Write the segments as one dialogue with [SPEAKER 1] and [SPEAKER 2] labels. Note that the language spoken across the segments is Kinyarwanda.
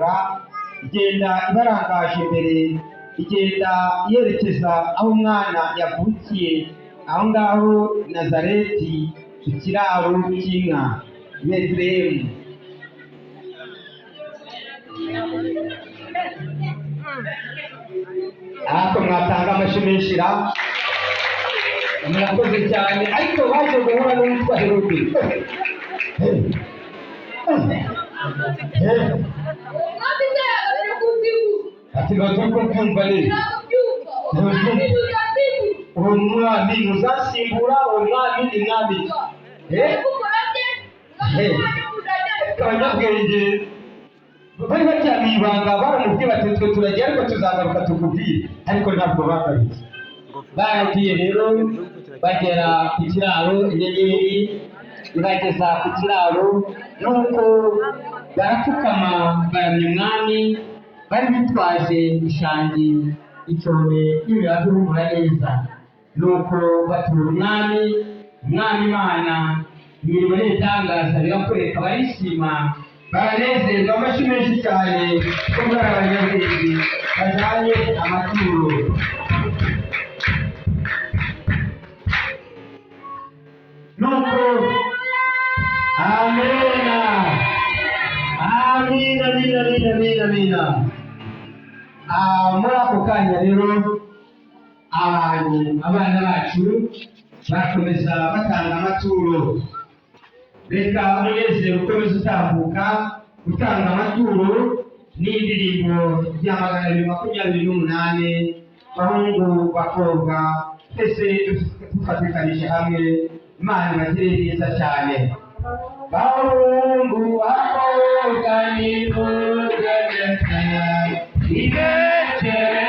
[SPEAKER 1] ibaranga igenda ibarangaje imbere, igenda yerekeza aho umwana yavukiye, aho ngaho Nazareti, ikiraro cy'inka Betelehemu. Ariko mwatanga amashyi menshi ra, murakoze cyane. Ariko baje guhura n'uwitwa Herode. Ati ntabwo kumva neza. Uwo mwami uzasimbura uwo mwami ni mwami. Abanyabwenge bari baryamiye ibanga baramubwiye bati twe turagiye ariko tuzagaruka tukubwire, ariko ntabwo bagarutse. Baragiye rero bagera ku kiraro, inyenyeri ibageza ku kiraro, nuko barapfukama baramya umwami, bari bitwaje ishangi, icyobe n'imibavu ihumura neza. Nuko batura umwami Imana, imirimo n'ibitangaza birakoreka, barishima baranezerwa. Amashyi menshi cyane ko muri abanyabwenge bajyanye amaturo. Nuko amena, amina, amina, amina, amina, amina. Muri ako kanya rero abana bacu bakomeza batanga amaturo. Reka umunezero ukomeze utambuka utanga amaturo n'indirimbo ya 228 bahungu bakobwa twese dufatikanije hamwe. Imana ibagire neza cyane. Bahungu bakobwa nimugeze ibekere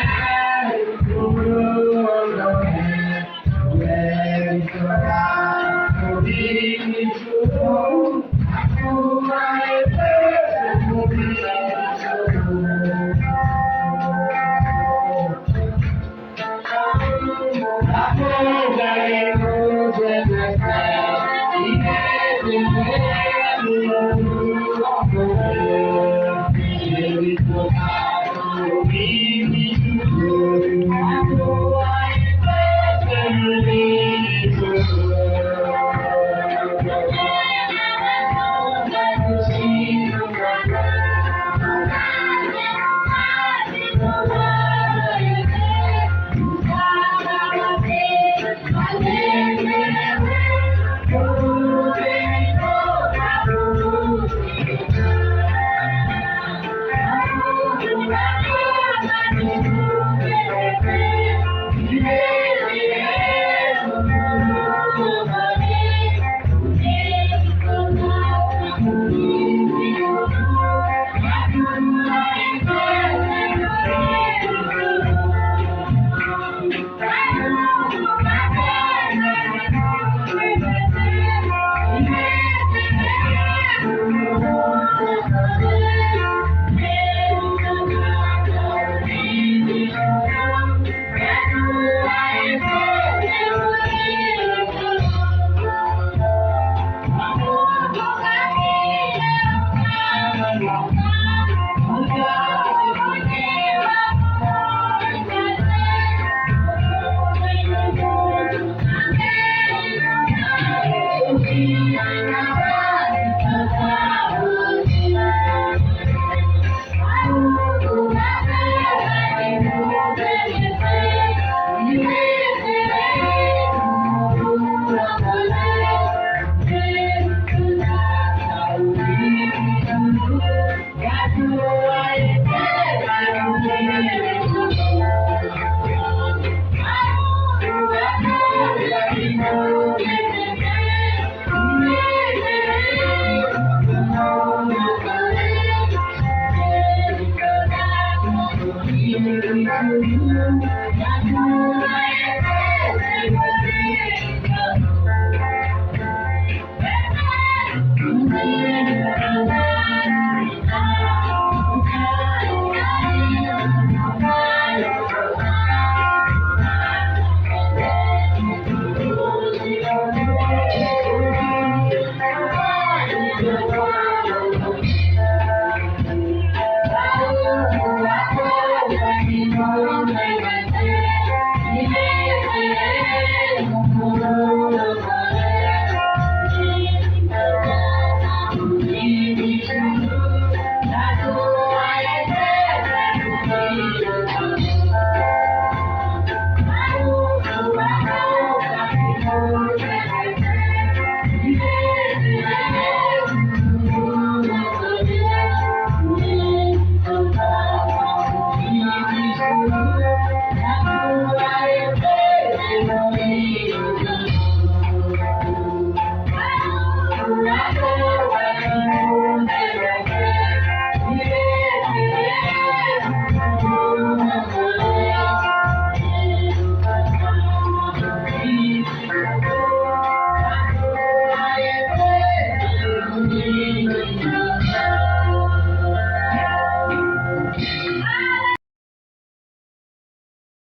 [SPEAKER 2] Thank you.